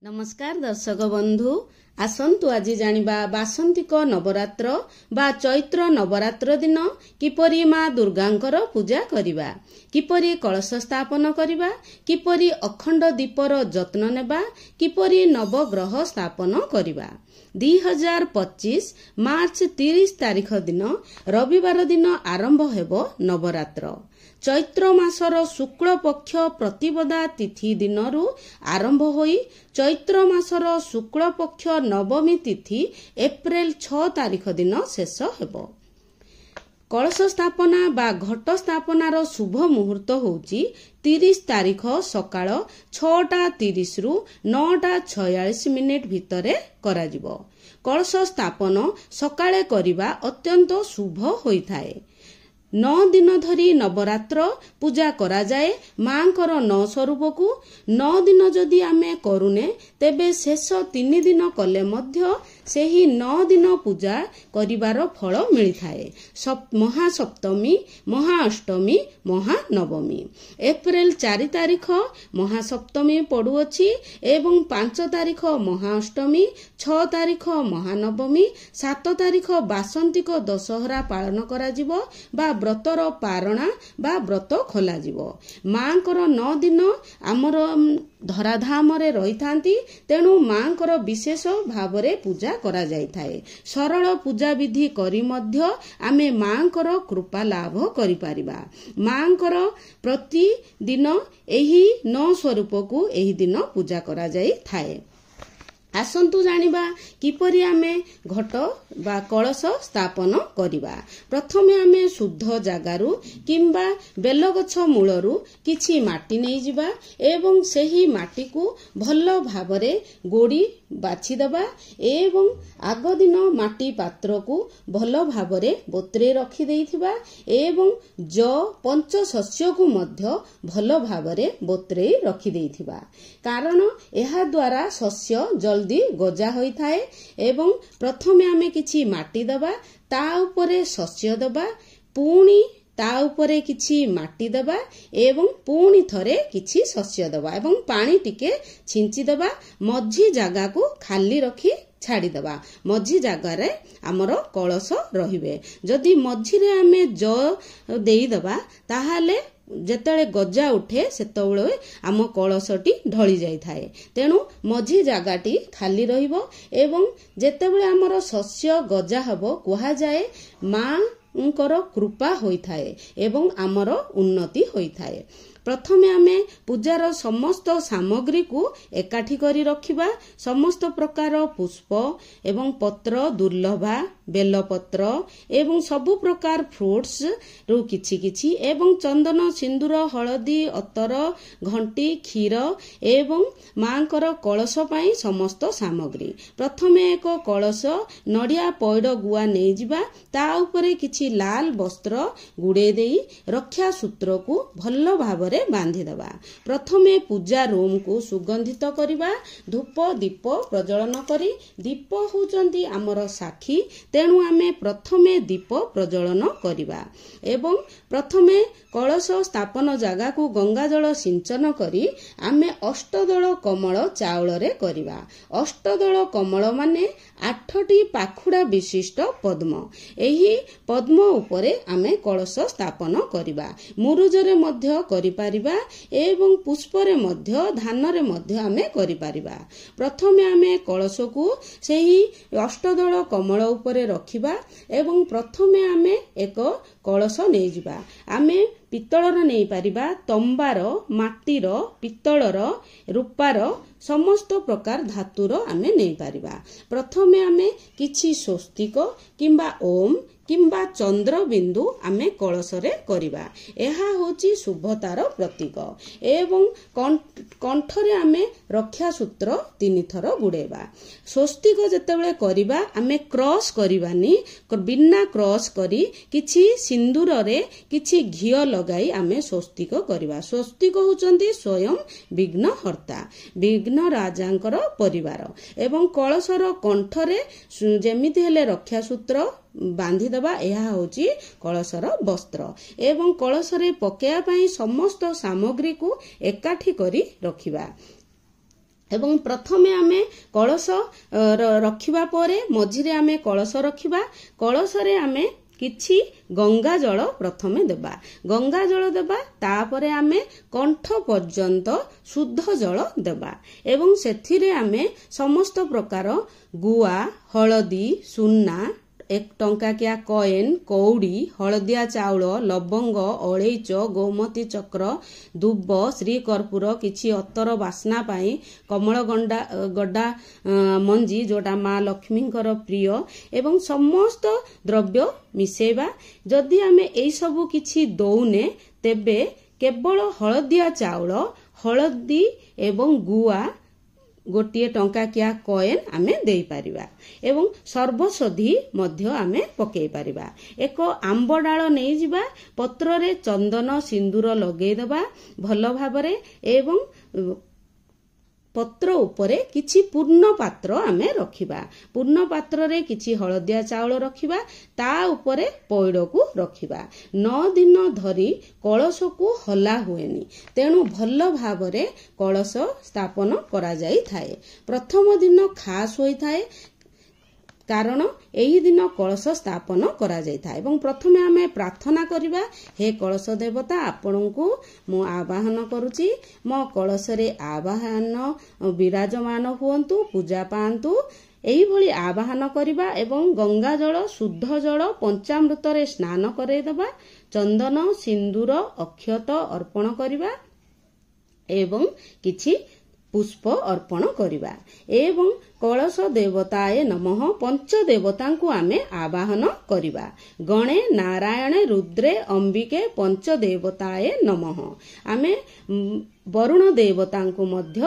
नमस्कार दर्शक बंधु आसंतु आज जानिबा बासंतिक नवरात्र बा चैत्र नवरात्र दिन किपरि माँ दुर्गांकर पूजा करिबा, किपरि कलश स्थापन करिबा, किपरि अखंड दीपर जत्न नेबा, किपरि नवग्रह स्थापन करिबा। 2025 मार्च 30 तारिख दिन रविवार दिन आरंभ हेबो नवरात्र। चैत्र मासर शुक्ल पक्ष प्रतिपदा तिथि दिनरु आरंभ होई चैत्र मासर शुक्ल पक्ष नवमी तिथि एप्रिल 6 तारिख दिन शेष हेबो। कलश स्थापना बा घट स्थापनार शुभ मुहूर्त होउची 30 तारिख सकाळ 6:30 रु 9:46 भितरे कराजिबो। कलश स्थापन सकाळे करिबा अत्यंत शुभ होइथाए। 9 दिन धरी नवरात्र पूजा करा जाए मांकर 9 स्वरूप को 9 दिन जदि आमे करूने तेबे शेष 3 दिन कले मध्य सेही 9 दिन पूजा करिवार फल मिलिथाए। महासप्तमी, महाअष्टमी, महानवमी। एप्रिल 4 तारिख महासप्तमी पड़ुअछि एवं 5 तारिख महाअष्टमी, 6 तारिख महानवमी, 7 तारिख बासंतिक दशहरा पालन करा जिवो बा व्रतर पारणा बा व्रत खोला जिवो। मांकर 9 दिन आमर धराधाम रे रही थांती, तेणु मांकर विशेष भावरे पूजा करा जाई थाए। सरल पूजा विधि करी मध्य आमे मांकर कृपा लाभ करि पारिबा। मांकर प्रति दिन एही 9 स्वरूप को एही दिन पूजा करा जाई थाए। आसंतु जानिबा किपरि आमे घट बा कलश स्थापन करिबा। प्रथमे आमे शुद्ध जागारु किंबा बेलगछ मूलरू किछि माटी नै जिबा एवं सेही माटी को भल भावरे गोड़ी बाछि दबा एवं आग दिन माटी पात्र को भल भावरे बोत्रे रखि देइथिबा एवं पंच शस्य को मध्य भल भावरे बोत्रे रखि देइथिबा। कारण एहा द्वारा शस्य जल्दी गजा होई थाए एवं प्रथमे आमे किछि माटी दबा, ता उपरे शस्य दबा, पुणी ता उपरे किछि माटी दबा एवं पुणी थरे किछि शस्य दबा एवं पानी टिके छिंची दबा। मझी जागा को खाली रखी छाड़ी दबा। मझी जागारे हमर कलश रहिबे। जदि मझी रे आमे देई दबा ताहाले जेतळे गजा उठे सेतବେଳେ आम कलशटी ढଳି जाई थाए। तेणु मझी जागाटी खाली रहिबो एवं जेतेବେଳେ हमर शस्य गजा हबो कुहा जाए मांकर कृपा होई थाए एवं हमर उन्नति होई थाए। प्रथमे आमे पूजार समस्त सामग्री को एकाठी करी रखिबा। समस्त प्रकार पुष्प एवं पत्र दुर्लभा बेलपत्र एवं सबु प्रकार फ्रूट्स रु किछि किछि एवं चंदन सिंदूर हळदी अतर घंटी क्षीर एवं मांकर कलश पाई समस्त सामग्री। प्रथमे एक कलश नडिया पौड गुआ नै जिबा, ता उपरे किछि लाल वस्त्र गुडे देई रक्षा सूत्र को भल भावरे बांधी दबा। प्रथमे पूजा रूम को सुगंधित करिबा। धूप दीप प्रज्वलन करी, दीप होउचंती हमर साखी, तेणु आमे प्रथमे दीप प्रज्वलन करिबा एवं प्रथमे कलश स्थापन जागा को गंगा जल सिंचन करी आमे अष्टदल कमल चाउल रे करिबा। अष्टदल कमल माने 8टी पाखुड़ा विशिष्ट पद्म। एही पद्म उपरे आमे कलश स्थापन करिबा। मुरुजरे मध्य करि पारिबा एवं पुष्परे मध्य धानरे मध्य आमे करि पारिबा। प्रथमे आमे कलश को सेही अष्टदल कमल उपरे रखिबा एवं प्रथमे आमे एक कलश नै जिबा। आमे पित्तळर नै पारिबा, तंबार, माटीर, पित्तळर, रूपार समस्त प्रकार धातुर आमे नै पारिबा। प्रथमे आमे किछि स्वस्तिक किंबा ओम किंबा चंद्र बिंदु आमे कलश रे करिबा। एहा होची शुभतार प्रतीक एवं कंठरे आमे रक्षा सूत्र 3 थर गुडेबा। स्वस्तिक जेतेबेले करिबा आमे क्रॉस करिबानी, बिना क्रॉस करी किछि सिंदूर रे किछि घियो लगाई आमे स्वस्तिक करिबा। स्वस्तिक होचंती स्वयं विघ्नहर्ता, विघ्न राजांकर परिवार एवं कलशर कंठरे जेमिति हेले रक्षा सूत्र बांधी दबा। यह होची कलशर वस्त्र एवं कलशरे पकेया पई समस्त सामग्री को एकाठी करी रखिबा। ଏବଂ ପ୍ରଥମେ ଆମେ କଳସ ରଖିବା ପରେ ମଝିରେ ଆମେ କଳସ ରଖିବା। କଳସରେ ଆମେ କିଛି ଗଙ୍ଗା ଜଳ ପ୍ରଥମେ ଦେବା। ଗଙ୍ଗା ଜଳ ଦେବା, ତାପରେ ଆମେ କଣ୍ଠ ପର୍ଯ୍ୟନ୍ତ ଶୁଦ୍ଧ ଜଳ ଦେବା ଏବଂ ସେଥିରେ ଆମେ ସମସ୍ତ ପ୍ରକାର ଗୁଆ, ହଳଦୀ, ସୁନା, 1 ଟଙ୍କାକିଆ କଏନ୍, କଉଡ଼ି, ହଳଦିଆ ଚାଉଳ, ଲବଙ୍ଗ, ଅଳେଇଚ, ଗୋମତୀ ଚକ୍ର, ଦୁବ, ଶ୍ରୀକର୍ପୂର, କିଛି ଅତର ବାସ୍ନା ପାଇଁ, କମଳଗଣ୍ଡା ମଞ୍ଜି ଯୋଉଟା ମା ଲକ୍ଷ୍ମୀଙ୍କର ପ୍ରିୟ ଏବଂ ସମସ୍ତ ଦ୍ରବ୍ୟ ମିଶେଇବା। ଯଦି ଆମେ ଏଇ ସବୁ କିଛି ଦଉନେ ତେବେ କେବଳ ହଳଦିଆ ଚାଉଳ, ହଳଦୀ ଏବଂ ଗୁଆ, 1 ଟଙ୍କାକିଆ କଏନ୍ ଆମେ ଦେଇପାରିବା ଏବଂ ସର୍ବଷଧି ମଧ୍ୟ ଆମେ ପକେଇ ପାରିବା। 1 ଆମ୍ବ ଡାଳ ନେଇଯିବା, ପତ୍ରରେ ଚନ୍ଦନ ସିନ୍ଦୁର ଲଗେଇଦେବା ଭଲ ଭାବରେ ଏବଂ ପତ୍ର ଉପରେ କିଛି ପୂର୍ଣ୍ଣ ପାତ୍ର ଆମେ ରଖିବା। ପୂର୍ଣ୍ଣ ପାତ୍ରରେ କିଛି ହଳଦିଆ ଚାଉଳ ରଖିବା, ତା ଉପରେ ପଇଡ଼କୁ ରଖିବା। 9 ଦିନ ଧରି କଳସକୁ ହଲା ହୁଏନି, ତେଣୁ ଭଲ ଭାବରେ କଳସ ସ୍ଥାପନ କରାଯାଇଥାଏ। ପ୍ରଥମ ଦିନ ଖାସ୍ ହୋଇଥାଏ କାରଣ ଏହି ଦିନ କଳସ ସ୍ଥାପନ କରାଯାଇଥାଏ ଏବଂ ପ୍ରଥମେ ଆମେ ପ୍ରାର୍ଥନା କରିବା, ହେ କଳସ ଦେବତା, ଆପଣଙ୍କୁ ମୁଁ ଆବାହନ କରୁଛି, ମୋ କଳସରେ ଆବାହନ ବିରାଜମାନ ହୁଅନ୍ତୁ, ପୂଜା ପାଆନ୍ତୁ। ଏହିଭଳି ଆବାହନ କରିବା ଏବଂ ଗଙ୍ଗା ଜଳ, ଶୁଦ୍ଧ ଜଳ, ପଞ୍ଚାମୃତରେ ସ୍ନାନ କରାଇଦେବା, ଚନ୍ଦନ ସିନ୍ଦୁର ଅକ୍ଷତ ଅର୍ପଣ କରିବା ଏବଂ କିଛି ପୁଷ୍ପ ଅର୍ପଣ କରିବା ଏବଂ କଳସ ଦେବତାଏ ନମଃ ପଞ୍ଚ ଦେବତାଙ୍କୁ ଆମେ ଆବାହନ କରିବା। ଗଣେ ନାରାୟଣେ ରୁଦ୍ରେ ଅମ୍ବିକେ ପଞ୍ଚ ଦେବତାଏ ନମଃ। ଆମେ ବରୁଣ ଦେବତାଙ୍କୁ ମଧ୍ୟ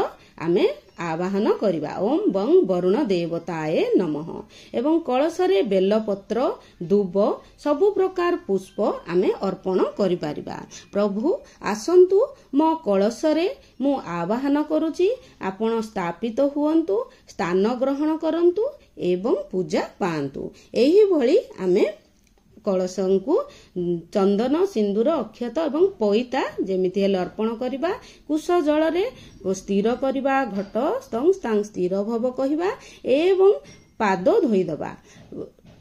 ଆମେ ଆବାହନ କରିବା। ଓಂ ବଂ ବରୁଣ ଦେବତାଏ ନମଃ ଏବଂ କଳସରେ ବେଲପତ୍ର, ଦୁବ, ସବୁ ପ୍ରକାର ପୁଷ୍ପ ଆମେ ଅର୍ପଣ କରିପାରିବା। ପ୍ରଭୁ ଆସନ୍ତୁ, ମୋ କଳସରେ ମୁଁ ଆବାହନ କରୁଛି, ଆପଣ ସ୍ଥାପିତ ହୁଅନ୍ତୁ, ସ୍ଥାନ ଗ୍ରହଣ କରନ୍ତୁ ଏବଂ ପୂଜା ପାଆନ୍ତୁ। ଏହିଭଳି ଆମେ କଳସଙ୍କୁ ଚନ୍ଦନ ସିନ୍ଦୁର ଅକ୍ଷତ ଏବଂ ପଇତା ଯେମିତି ହେଲେ ଅର୍ପଣ କରିବା। କୁଶ ଜଳରେ ସ୍ଥିର କରିବା, ଘଟ ସ୍ତଂ ସ୍ଥିର ଭବ କହିବା ଏବଂ ପାଦ ଧୋଇଦେବା।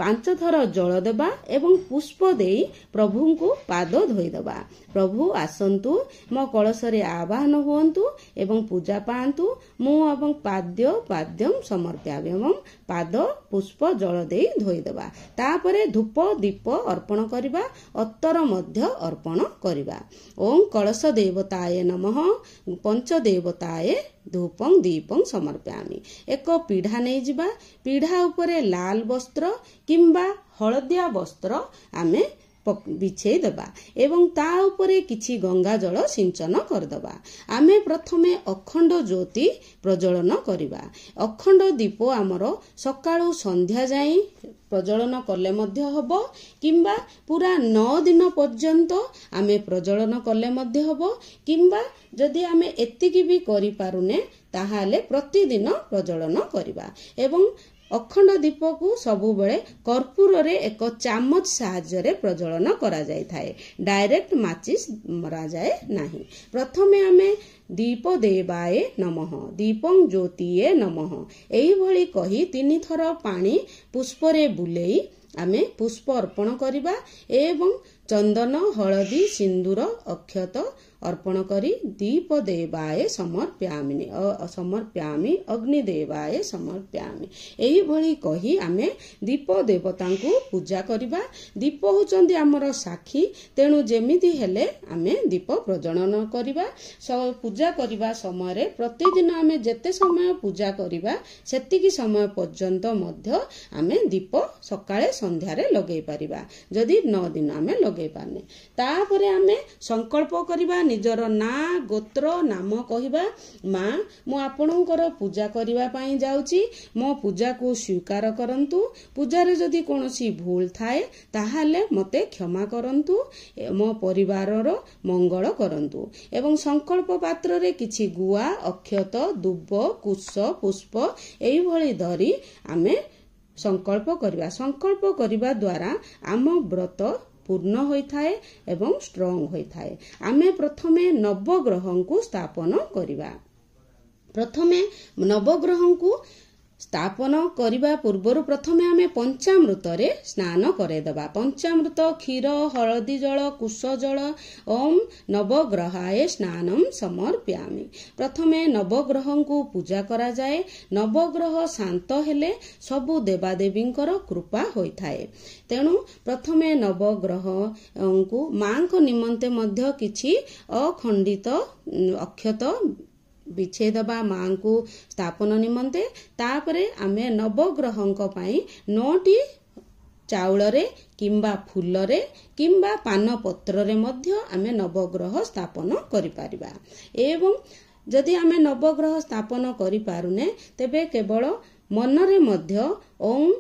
5 ଥର ଜଳ ଦେବା ଏବଂ ପୁଷ୍ପ ଦେଇ ପ୍ରଭୁଙ୍କୁ ପାଦ ଧୋଇଦେବା। ପ୍ରଭୁ ଆସନ୍ତୁ, ମୋ କଳସରେ ଆବାହନ ହୁଅନ୍ତୁ ଏବଂ ପୂଜା ପାଆନ୍ତୁ। ମୁଁ ଏବଂ ପାଦ୍ୟମ୍ ସମର୍ପ୍ୟାମି ଏବଂ ପାଦ ପୁଷ୍ପ ଜଳ ଦେଇ ଧୋଇଦେବା। ତାପରେ ଧୂପ ଦୀପ ଅର୍ପଣ କରିବା, ଅତର ମଧ୍ୟ ଅର୍ପଣ କରିବା। ଓಂ କଳସ ଦେବତାଏ ନମଃ ପଞ୍ଚ ଦେବତାଏ ଧୂପଂ ଦୀପଂ ସମର୍ପ୍ୟାମି। 1 ପିଢ଼ା ନେଇଯିବା, ପିଢ଼ା ଉପରେ ଲାଲ ବସ୍ତ୍ର କିମ୍ବା ହଳଦିଆ ବସ୍ତ୍ର ଆମେ ବିଛେଇ ଦେବା ଏବଂ ତା ଉପରେ କିଛି ଗଙ୍ଗା ଜଳ ସିଞ୍ଚନ କରିଦେବା। ଆମେ ପ୍ରଥମେ ଅଖଣ୍ଡ ଜ୍ୟୋତି ପ୍ରଜ୍ୱଳନ କରିବା। ଅଖଣ୍ଡ ଦୀପ ଆମର ସକାଳୁ ସନ୍ଧ୍ୟା ଯାଏ ପ୍ରଜ୍ୱଳନ କଲେ ମଧ୍ୟ ହେବ କିମ୍ବା ପୁରା 9 ଦିନ ପର୍ଯ୍ୟନ୍ତ ଆମେ ପ୍ରଜ୍ୱଳନ କଲେ ମଧ୍ୟ ହେବ କିମ୍ବା ଯଦି ଆମେ ଏତିକି ବି କରିପାରୁନେ ତାହେଲେ ପ୍ରତିଦିନ ପ୍ରଜ୍ୱଳନ କରିବା ଏବଂ ଅଖଣ୍ଡ ଦୀପକୁ ସବୁବେଳେ କର୍ପୂରରେ 1 ଚାମଚ ସାହାଯ୍ୟରେ ପ୍ରଜ୍ୱଳନ କରାଯାଇଥାଏ। ଡାଇରେକ୍ଟ ମାଚିସ୍ ମରାଯାଏ ନାହିଁ। ପ୍ରଥମେ ଆମେ ଦୀପ ଦେବାଏ ନମଃ ଦୀପଂ ଜ୍ୟୋତିଏ ନମଃ ଏହିଭଳି କହି 3 ଥର ପାଣି ପୁଷ୍ପରେ ବୁଲେଇ ଆମେ ପୁଷ୍ପ ଅର୍ପଣ କରିବା ଏବଂ ଚନ୍ଦନ, ହଳଦୀ, ସିନ୍ଦୁର, ଅକ୍ଷତ ଅର୍ପଣ କରି ଦୀପ ଦେବାଏ ସମର୍ପ୍ୟାମି ଅଗ୍ନି ଦେବାଏ ସମର୍ପ୍ୟାମି ଏହିଭଳି କହି ଆମେ ଦୀପ ଦେବତାଙ୍କୁ ପୂଜା କରିବା। ଦୀପ ହେଉଛନ୍ତି ଆମର ସାକ୍ଷୀ, ତେଣୁ ଯେମିତି ହେଲେ ଆମେ ଦୀପ ପ୍ରଜ୍ୱଳନ କରିବା। ପୂଜା କରିବା ସମୟରେ ପ୍ରତିଦିନ ଆମେ ଯେତେ ସମୟ ପୂଜା କରିବା ସେତିକି ସମୟ ପର୍ଯ୍ୟନ୍ତ ମଧ୍ୟ ଆମେ ଦୀପ ସକାଳେ ସନ୍ଧ୍ୟାରେ ଲଗେଇ ପାରିବା। ଯଦି 9 ଦିନ ଆମେ ଲଗେଇ ପାରୁନେ, ତାପରେ ଆମେ ସଂକଳ୍ପ କରିବା, ନିଜର ନାଁ ଗୋତ୍ର ନାମ କହିବା। ମା, ମୁଁ ଆପଣଙ୍କର ପୂଜା କରିବା ପାଇଁ ଯାଉଛି, ମୋ ପୂଜାକୁ ସ୍ୱୀକାର କରନ୍ତୁ। ପୂଜାରେ ଯଦି କୌଣସି ଭୁଲ ଥାଏ ତାହେଲେ ମୋତେ କ୍ଷମା କରନ୍ତୁ, ମୋ ପରିବାରର ମଙ୍ଗଳ କରନ୍ତୁ ଏବଂ ସଂକଳ୍ପ ପାତ୍ରରେ କିଛି ଗୁଆ, ଅକ୍ଷତ, ଦୁବ, କୁଶ, ପୁଷ୍ପ ଏଇଭଳି ଧରି ଆମେ ସଂକଳ୍ପ କରିବା। ସଂକଳ୍ପ କରିବା ଦ୍ୱାରା ଆମ ବ୍ରତ ପୂର୍ଣ୍ଣ ହୋଇଥାଏ ଏବଂ ଷ୍ଟ୍ରଙ୍ଗ ହୋଇଥାଏ। ଆମେ ପ୍ରଥମେ ନବଗ୍ରହଙ୍କୁ ସ୍ଥାପନ କରିବା। प्रथमे नवग्रह को स्थापन करने पूर्वर प्रथमे आमे पंचामृत रे स्नान करेदबा। पंचामृत क्षीर हलदी जल कुश जल ओम नवग्रहाय स्नानम समर्पयामि। प्रथमे नवग्रह को पूजा करा जाए। नवग्रह शांत हेले सबु देवादेवींकर कृपा होइथाए। तेणु प्रथमे नवग्रह को मां को निमंते मध्य किछि अखंडित अक्षत बिछेदबा मां को स्थापन निमंते। तापरे आमे नवग्रहंक पई 9टी चाउल रे किंबा फूल रे किंबा पान पत्र रे मध्य आमे नवग्रह स्थापन करि परिबा। एवं जदि आमे नवग्रह स्थापन करि पारुने तेबे केवल मनरे मध्य ओम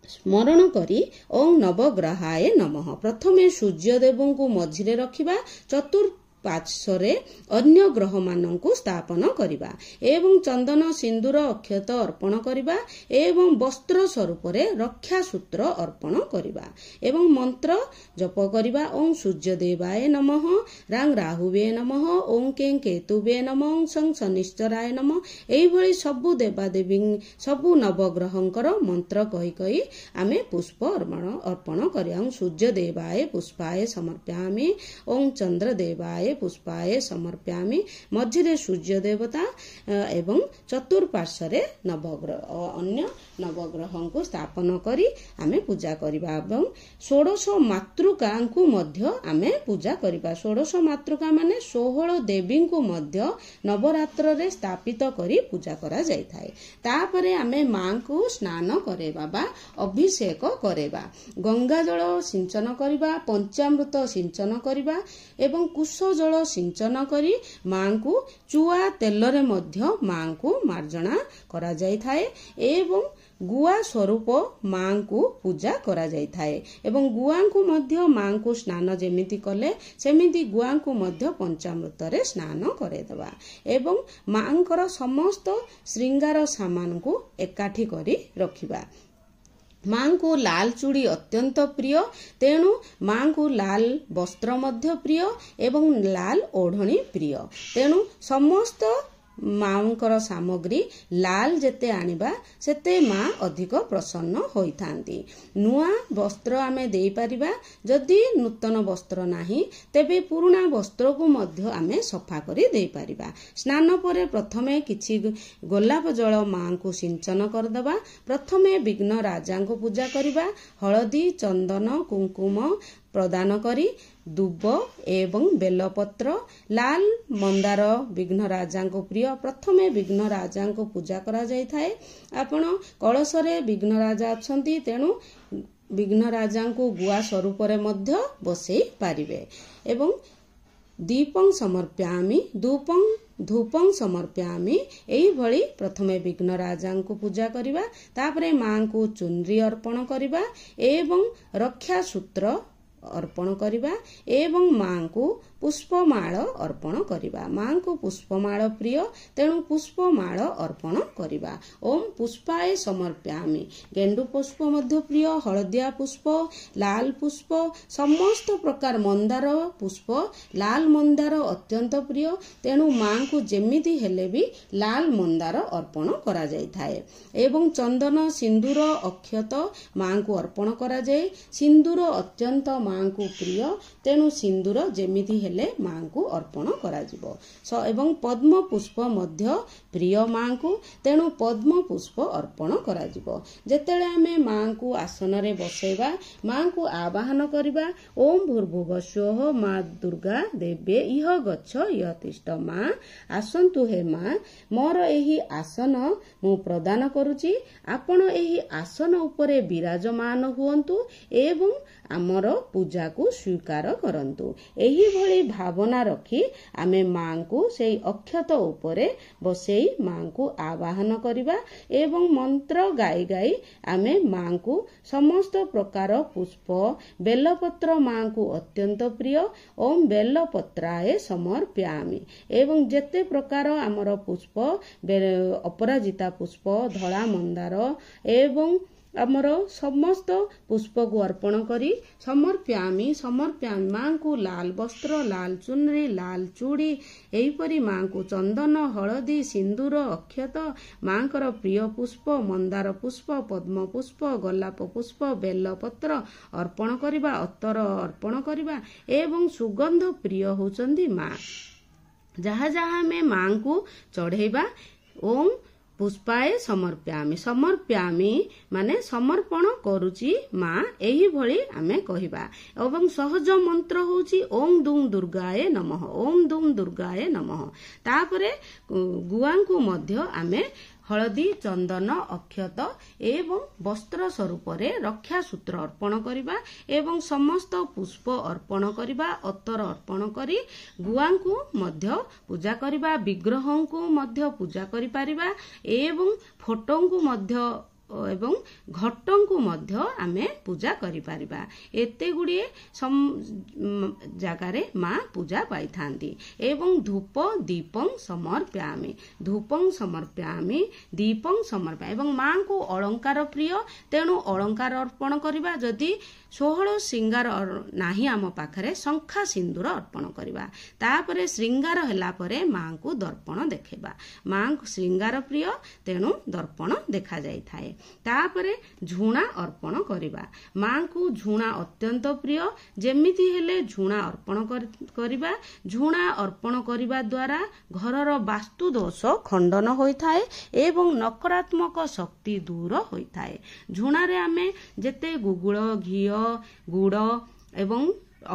स्मरण करी ओम नवग्रहाय नमः। प्रथमे सूर्यदेव को मझिरे रखिबा। चतुर्पार्श्वरे अन्य ग्रह माननकु स्थापन करिबा एवं चंदन सिंदूर अक्षत अर्पण करिबा एवं वस्त्र स्वरूप रे रक्षा सूत्र अर्पण करिबा एवं मंत्र जप करिबा। ओम सूर्यदेवाय नमः, रांग राहुवे नमः, ओम कें केतुवे नमः, सं शनिश्चराय नमः। एई भली सबु देवादेवी सबु नवग्रहंकर मंत्र कहि कहि आमे पुष्प अर्पण करिया। ओम सूर्यदेवाय पुष्पाय समर्पयामि, ओम चंद्रदेवाय पुष्पाय समर्पयामि। मझिरे सूर्य देवता एवं चतुर्पार्श्वरे नवग्रह अन्य नवग्रहं को स्थापन करी आमे पूजा करिबा एवं 16 मातृका को मध्य आमे पूजा करिबा। 16 मातृका माने 16 देवी को मध्य नवरात्र रे स्थापित करी पूजा करा जाय थाए। तापरे आमे मां को स्नान करेबा बा अभिषेक करेबा। गंगा जल सिंचन करिबा, पंचामृत सिंचन करिबा एवं कुश जल सिंचन करी मां को चुआ तेल रे मध्य मां को मार्जना करा जाय थाए एवं गुआ स्वरूप मां को पूजा करा जाय थाए एवं गुआ को मध्य मां को स्नान जेमिति कले सेमिति गुआ को मध्य पंचामृत रे स्नान करेदबा एवं मांकर समस्त श्रृंगार सामान को एकाठी करी रखिबा। मां को लाल चूड़ी अत्यंत प्रिय, तेणु मां को लाल वस्त्र मध्य प्रिय एवं लाल ओढ़णी प्रिय। तेणु समस्त मांकर सामग्री लाल जेते आनिबा सेते मां अधिक प्रसन्न होइथांती। नुआ वस्त्र आमे देई परिबा। जदि नूतन वस्त्र नाही तेबे पुराना वस्त्र को मध्य आमे सफा करी देई परिबा। स्नान परे प्रथमे किछि गोलाप जल मां को सिंचन करदबा। प्रथमे विघ्न राजा को पूजा करिबा। हळदी चंदन कुंकुम प्रदान करी दुब एवं बेलपत्र लाल मंदार विघ्न राजा को प्रिय। प्रथमे विघ्न राजा को पूजा करा जाय थाए। आपण कलश रे विघ्न राजा अछंती, तेणु विघ्न राजा को गुआ स्वरूप रे मध्य बसई पारिबे एवं दीपं समर्पयामि धूपं समर्पयामि। एई भली प्रथमे विघ्न राजा को पूजा करिबा। तापरे मां को चुनरी अर्पण करिबा एवं रक्षा सूत्र अर्पण करिबा एवं मां को पुष्पमाळ अर्पण करिबा। मां को पुष्पमाळ प्रिय, तेणु पुष्पमाळ अर्पण करिबा। ओम पुष्पाय समर्पयामि। गेंडु पुष्प मध्य प्रिय, हळदिया पुष्प, लाल पुष्प, समस्त प्रकार मंदार पुष्प, लाल मंदार अत्यंत प्रिय, तेणु मां को जेमिति हेले भी लाल मंदार अर्पण करा जाय थाए एवं चंदन सिंदूर अक्षत मां को अर्पण करा जाय। सिंदूर अत्यंत मां को प्रिय, तेणु सिंदूर जेमिति हेले मां को अर्पण करा जिवो एवं पद्म पुष्प मध्य प्रिय मां को, तेणु पद्म पुष्प अर्पण करा जिवो। जेतेले आमे मां को आसन रे बसेबा, मां को आवाहन करिबा। ओम भूर्भुवस्वः मां दुर्गा देवे इह गच्छ इह तिष्ठ। मां आसंतु हे मां, मोर एही आसन मु प्रदान करूची, आपण एही आसन उपरे विराजमान हुअन्तु एवं आमर पूजा को स्वीकार करंतु। एही भली भावना रखी आमे मां को सेई अक्षत उपरे बसेई मां को आवाहन करिबा एवं मंत्र गाई गाई आमे मां को समस्त प्रकार पुष्प बेलपत्र मां को अत्यंत प्रिय। ओम बेलपत्राय समर्पयामि एवं जेते प्रकार आमर पुष्प अपराजिता पुष्प, धड़ा मंदार एवं ଆମର ସମସ୍ତ ପୁଷ୍ପକୁ ଅର୍ପଣ କରି ସମର୍ପ୍ୟାମି ମାଙ୍କୁ ଲାଲ ବସ୍ତ୍ର, ଲାଲ ଚୁନରି, ଲାଲ ଚୁଡ଼ି, ଏହିପରି ମାଙ୍କୁ ଚନ୍ଦନ, ହଳଦୀ, ସିନ୍ଦୁର, ଅକ୍ଷତ, ମାଙ୍କର ପ୍ରିୟ ପୁଷ୍ପ ମନ୍ଦାର ପୁଷ୍ପ, ପଦ୍ମ ପୁଷ୍ପ, ଗୋଲାପ ପୁଷ୍ପ, ବେଲପତ୍ର ଅର୍ପଣ କରିବା, ଅତର ଅର୍ପଣ କରିବା ଏବଂ ସୁଗନ୍ଧ ପ୍ରିୟ ହେଉଛନ୍ତି ମା। ଯାହା ଯାହା ଆମେ ମାଙ୍କୁ ଚଢ଼େଇବା ଓಂ ପୁଷ୍ପାଏ ସମର୍ପ୍ୟାମି ମାନେ ସମର୍ପଣ କରୁଛି ମା, ଏହିଭଳି ଆମେ କହିବା। ଏବଂ ସହଜ ମନ୍ତ୍ର ହେଉଛି ଓಂ ଦୁଂ ଦୁର୍ଗାଏ ନମଃ, ଓಂ ଦୁଂ ଦୁର୍ଗାଏ ନମଃ। ତାପରେ ଗୁଆଙ୍କୁ ମଧ୍ୟ ଆମେ ହଳଦୀ, ଚନ୍ଦନ, ଅକ୍ଷତ ଏବଂ ବସ୍ତ୍ର ସ୍ୱରୂପରେ ରକ୍ଷା ସୂତ୍ର ଅର୍ପଣ କରିବା ଏବଂ ସମସ୍ତ ପୁଷ୍ପ ଅର୍ପଣ କରିବା, ଅତର ଅର୍ପଣ କରି ଗୁଆଙ୍କୁ ମଧ୍ୟ ପୂଜା କରିବା, ବିଗ୍ରହଙ୍କୁ ମଧ୍ୟ ପୂଜା କରିପାରିବା ଏବଂ ଫଟୋଙ୍କୁ ମଧ୍ୟ ଏବଂ ଘଟଙ୍କୁ ମଧ୍ୟ ଆମେ ପୂଜା କରିପାରିବା। ଏତେ ଗୁଡ଼ିଏ ଜାଗାରେ ମା ପୂଜା ପାଇଥାନ୍ତି। ଏବଂ ଧୂପ ଦୀପଂ ସମର୍ପ୍ୟାମି, ଦୀପଂ ସମର୍ପ୍ୟାମି। ଏବଂ ମାଙ୍କୁ ଅଳଙ୍କାର ପ୍ରିୟ, ତେଣୁ ଅଳଙ୍କାର ଅର୍ପଣ କରିବା। ଯଦି 16 ଶ୍ରୀଙ୍ଗାର ନାହିଁ ଆମ ପାଖରେ, ଶଙ୍ଖା ସିନ୍ଦୁର ଅର୍ପଣ କରିବା। ତାପରେ ଶ୍ରୀଙ୍ଗାର ହେଲା ପରେ ମାଙ୍କୁ ଦର୍ପଣ ଦେଖେଇବା। ମାଙ୍କୁ ଶ୍ରୀଙ୍ଗାର ପ୍ରିୟ, ତେଣୁ ଦର୍ପଣ ଦେଖାଯାଇଥାଏ। ତାପରେ ଝୁଣା ଅର୍ପଣ କରିବା। ମାଙ୍କୁ ଝୁଣା ଅତ୍ୟନ୍ତ ପ୍ରିୟ, ଯେମିତି ହେଲେ ଝୁଣା ଅର୍ପଣ କରିବା। ଝୁଣା ଅର୍ପଣ କରିବା ଦ୍ୱାରା ଘରର ବାସ୍ତୁ ଦୋଷ ଖଣ୍ଡନ ହୋଇଥାଏ ଏବଂ ନକାରାତ୍ମକ ଶକ୍ତି ଦୂର ହୋଇଥାଏ। ଝୁଣାରେ ଆମେ ଯେତେ ଗୁଗୁଳ, ଘିଅ, ଗୁଡ଼ ଏବଂ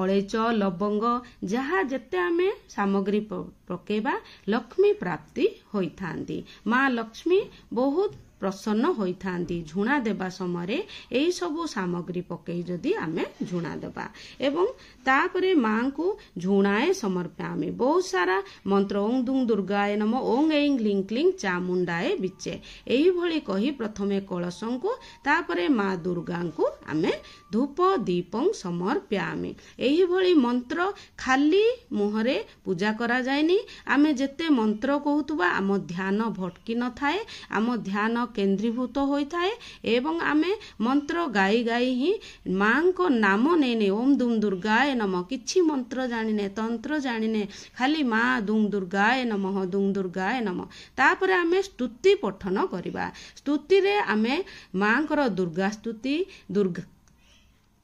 ଅଳେଇଚ, ଲବଙ୍ଗ ଯାହା ଯେତେ ଆମେ ସାମଗ୍ରୀ ପକେଇବା, ଲକ୍ଷ୍ମୀ ପ୍ରାପ୍ତି ହୋଇଥାନ୍ତି। ମା ଲକ୍ଷ୍ମୀ ବହୁତ ପ୍ରସନ୍ନ ହୋଇଥାନ୍ତି। ଝୁଣା ଦେବା ସମୟରେ ଏହି ସବୁ ସାମଗ୍ରୀ ପକେଇ ଯଦି ଆମେ ଝୁଣା ଦେବା ଏବଂ ତାପରେ ମାଙ୍କୁ ଝୁଣାଏ ସମର୍ପ୍ୟାମି ବହୁତ ସାରା ମନ୍ତ୍ର ଓଂ ଦୁଂ ଦୁର୍ଗାଏ ନମଃ, ଓଂ ଏଂ କ୍ଲିଂ କ୍ଲିଂ ଚାମୁଣ୍ଡାଏ ବିଚେ, ଏହିଭଳି କହି ପ୍ରଥମେ କଳସଙ୍କୁ, ତାପରେ ମା ଦୁର୍ଗାଙ୍କୁ ଆମେ ଧୂପ ଦୀପଂ ସମର୍ପ୍ୟାମି। ଏହିଭଳି ମନ୍ତ୍ର ଖାଲି ମୁହଁରେ ପୂଜା କରାଯାଏନି। ଆମେ ଯେତେ ମନ୍ତ୍ର କହୁଥିବା ଆମ ଧ୍ୟାନ ଭଟକି ନଥାଏ, ଆମ ଧ୍ୟାନ କେନ୍ଦ୍ରୀଭୂତ ହୋଇଥାଏ ଏବଂ ଆମେ ମନ୍ତ୍ର ଗାଇ ଗାଇ ହିଁ ମାଙ୍କ ନାମ ନେଇ ଓಂ ଦୁଂ ଦୁର୍ଗାଏ ନମଃ, କିଛି ମନ୍ତ୍ର ଜାଣିନେ, ତନ୍ତ୍ର ଜାଣିନେ, ଖାଲି ମା ଦୁଂ ଦୁର୍ଗାଏ ନମଃ, ଦୁଂ ଦୁର୍ଗାଏ ନମଃ। ତାପରେ ଆମେ ସ୍ତୁତି ପଠନ କରିବା। ସ୍ତୁତିରେ ଆମେ ମାଙ୍କର ଦୁର୍ଗା ସ୍ତୁତି,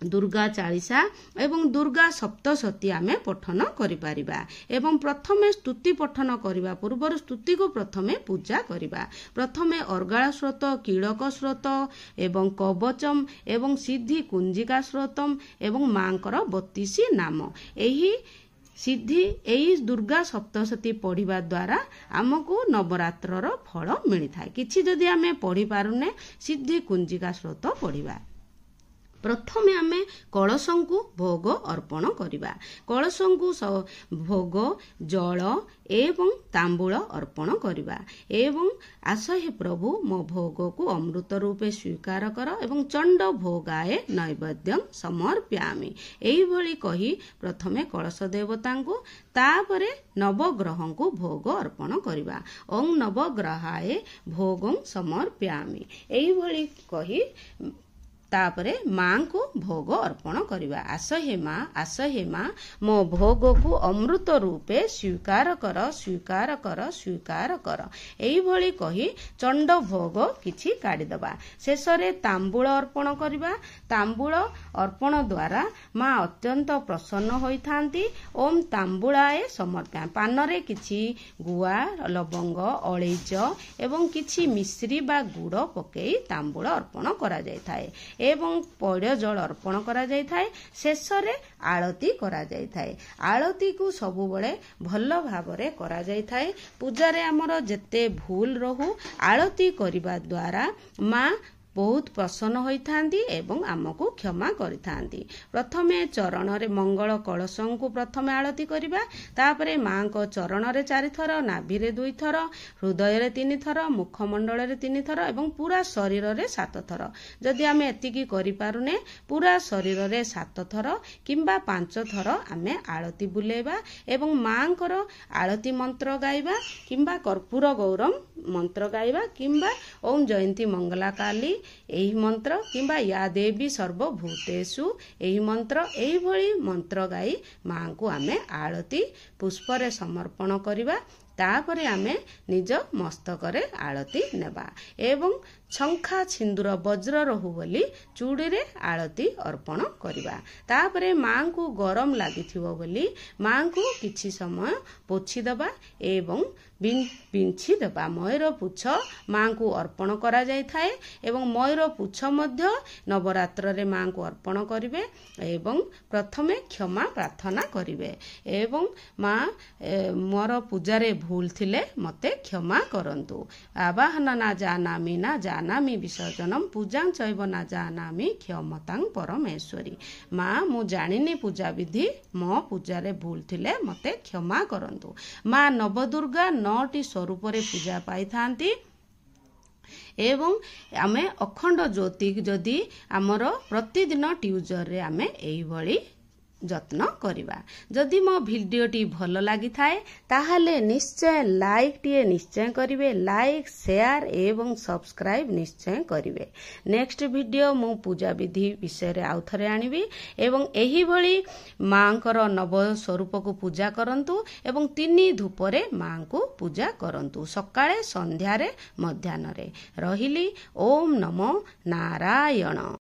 ଦୁର୍ଗା ଚାଳିଶା ଏବଂ ଦୁର୍ଗା ସପ୍ତଶତୀ ଆମେ ପଠନ କରିପାରିବା। ଏବଂ ପ୍ରଥମେ ସ୍ତୁତି ପଠନ କରିବା ପୂର୍ବରୁ ସ୍ତୁତିକୁ ପ୍ରଥମେ ପୂଜା କରିବା। ପ୍ରଥମେ ଅର୍ଗାଳ ସ୍ରୋତ, କୀଳକ ସ୍ରୋତ ଏବଂ କବଚମ ଏବଂ ସିଦ୍ଧି କୁଞ୍ଜିକା ସ୍ରୋତମ ଏବଂ ମାଙ୍କର 32 ନାମ, ଏହି ଦୁର୍ଗା ସପ୍ତଶତୀ ପଢ଼ିବା ଦ୍ୱାରା ଆମକୁ ନବରାତ୍ରର ଫଳ ମିଳିଥାଏ। କିଛି ଯଦି ଆମେ ପଢ଼ି ପାରୁନେ, ସିଦ୍ଧି କୁଞ୍ଜିକା ସ୍ରୋତ ପଢ଼ିବା। ପ୍ରଥମେ ଆମେ କଳସଙ୍କୁ ଭୋଗ ଅର୍ପଣ କରିବା। କଳସଙ୍କୁ ଭୋଗ, ଜଳ ଏବଂ ତାମ୍ବୁଳ ଅର୍ପଣ କରିବା ଏବଂ ଆସ ହେ ପ୍ରଭୁ ମୋ ଭୋଗକୁ ଅମୃତ ରୂପେ ସ୍ୱୀକାର କର ଏବଂ ଚଣ୍ଡ ଭୋଗାଏ ନୈବେଦ୍ୟଂ ସମର୍ପ୍ୟାମି, ଏହିଭଳି କହି ପ୍ରଥମେ କଳସ ଦେବତାଙ୍କୁ, ତାପରେ ନବଗ୍ରହଙ୍କୁ ଭୋଗ ଅର୍ପଣ କରିବା। ଓଂ ନବଗ୍ରହାଏ ଭୋଗଂ ସମର୍ପ୍ୟାମି, ଏହିଭଳି କହି ତାପରେ ମାଙ୍କୁ ଭୋଗ ଅର୍ପଣ କରିବା। ଆସ ହେ ମା ମୋ ଭୋଗକୁ ଅମୃତ ରୂପେ ସ୍ୱୀକାର କର, ସ୍ୱୀକାର କର, ସ୍ୱୀକାର କର, ଏହିଭଳି କହି ଚଣ୍ଡ ଭୋଗ କିଛି କାଢିଦେବା। ଶେଷରେ ତାମ୍ବୁଳ ଅର୍ପଣ କରିବା। ତାମ୍ବୁଳ ଅର୍ପଣ ଦ୍ୱାରା ମା ଅତ୍ୟନ୍ତ ପ୍ରସନ୍ନ ହୋଇଥାନ୍ତି। ଓಂ ତାମ୍ବୁଳାଏ ସମର୍ପ୍ୟାମି, ପାନରେ କିଛି ଗୁଆ, ଲବଙ୍ଗ, ଅଳେଇଚ ଏବଂ କିଛି ମିଶ୍ରି ବା ଗୁଡ଼ ପକେଇ ତାମ୍ବୁଳ ଅର୍ପଣ କରାଯାଇଥାଏ ଏବଂ ପଇଡ଼ ଜଳ ଅର୍ପଣ କରାଯାଇଥାଏ। ଶେଷରେ ଆଳତି କରାଯାଇଥାଏ। ଆଳତିକୁ ସବୁବେଳେ ଭଲ ଭାବରେ କରାଯାଇଥାଏ। ପୂଜାରେ ଆମର ଯେତେ ଭୁଲ ରହୁ, ଆଳତି କରିବା ଦ୍ୱାରା ମା ବହୁତ ପ୍ରସନ୍ନ ହୋଇଥାନ୍ତି ଏବଂ ଆମକୁ କ୍ଷମା କରିଥାନ୍ତି। ପ୍ରଥମେ ଚରଣରେ ମଙ୍ଗଳ କଳସଙ୍କୁ ପ୍ରଥମେ ଆଳତି କରିବା। ତାପରେ ମାଙ୍କ ଚରଣରେ 4 ଥର, ନାଭିରେ 2 ଥର, ହୃଦୟରେ 3 ଥର, ମୁଖମଣ୍ଡଳରେ 3 ଥର ଏବଂ ପୁରା ଶରୀରରେ 7 ଥର। ଯଦି ଆମେ ଏତିକି କରିପାରୁନେ, ପୁରା ଶରୀରରେ 7 ଥର କିମ୍ବା 5 ଥର ଆମେ ଆଳତି ବୁଲେଇବା ଏବଂ ମାଙ୍କର ଆଳତି ମନ୍ତ୍ର ଗାଇବା କିମ୍ବା କର୍ପୂର ଗୌରମ ମନ୍ତ୍ର ଗାଇବା କିମ୍ବା ଓಂ ଜୟନ୍ତୀ ମଙ୍ଗଲା କାଳୀ ଏହି ମନ୍ତ୍ର କିମ୍ବା ୟା ଦେବୀ ସର୍ବଭୂତେଷୁ ଏହି ମନ୍ତ୍ର ଏହିଭଳି ମନ୍ତ୍ର ଗାଇ ମାଙ୍କୁ ଆମେ ଆଳତି ପୁଷ୍ପରେ ସମର୍ପଣ କରିବା। ତାପରେ ଆମେ ନିଜ ମସ୍ତକରେ ଆଳତି ନେବା ଏବଂ ଶଙ୍ଖା ସିନ୍ଦୁର ବଜ୍ର ରହୁ ବୋଲି ଚୁଡ଼ିରେ ଆଳତି ଅର୍ପଣ କରିବା। ତାପରେ ମାଙ୍କୁ ଗରମ ଲାଗିଥିବ ବୋଲି ମାଙ୍କୁ କିଛି ସମୟ ପୋଛିଦେବା ଏବଂ ବିଞ୍ଛି ଦେବା। ମୟୂର ପୁଚ୍ଛ ମାଙ୍କୁ ଅର୍ପଣ କରାଯାଇଥାଏ ଏବଂ ମୟୂର ପୁଚ୍ଛ ମଧ୍ୟ ନବରାତ୍ରରେ ମାଙ୍କୁ ଅର୍ପଣ କରିବେ ଏବଂ ପ୍ରଥମେ କ୍ଷମା ପ୍ରାର୍ଥନା କରିବେ ଏବଂ ମା ମୋର ପୂଜାରେ ଭୁଲ ଥିଲେ ମୋତେ କ୍ଷମା କରନ୍ତୁ। ଆବାହନ ନା ଜାନାମି ନା ଜାନାମି ବିସର୍ଜନମ୍ ପୂଜାଂ ଚୈବ ନା ଜାନାମି କ୍ଷମତାଂ ପରମେଶ୍ୱରୀ। ମା ମୁଁ ଜାଣିନି ପୂଜା ବିଧି, ମୋ ପୂଜାରେ ଭୁଲ ଥିଲେ ମୋତେ କ୍ଷମା କରନ୍ତୁ। ମା ନବଦୁର୍ଗା 9ଟି ସ୍ୱରୂପରେ ପୂଜା ପାଇଥାନ୍ତି ଏବଂ ଆମେ ଅଖଣ୍ଡ ଜ୍ୟୋତି ଯଦି ଆମର ପ୍ରତିଦିନ ଟ୍ୟୁଜରରେ ଆମେ ଏଇଭଳି ଯତ୍ନ କରିବା। ଯଦି ମୋ ଭିଡ଼ିଓଟି ଭଲ ଲାଗିଥାଏ ତାହେଲେ ନିଶ୍ଚୟ ଲାଇକ୍ଟିଏ ନିଶ୍ଚୟ କରିବେ। ଲାଇକ୍, ସେୟାର ଏବଂ ସବସ୍କ୍ରାଇବ୍ ନିଶ୍ଚୟ କରିବେ। ନେକ୍ସଟ ଭିଡ଼ିଓ ମୁଁ ପୂଜା ବିଧି ବିଷୟରେ ଆଉ ଥରେ ଆଣିବି ଏବଂ ଏହିଭଳି ମାଙ୍କର ନବ ସ୍ୱରୂପକୁ ପୂଜା କରନ୍ତୁ ଏବଂ 3 ଧୂପରେ ମାଙ୍କୁ ପୂଜା କରନ୍ତୁ, ସକାଳେ, ସନ୍ଧ୍ୟାରେ, ମଧ୍ୟାହ୍ନରେ। ରହିଲି। ଓମ୍ ନମୋ ନାରାୟଣ।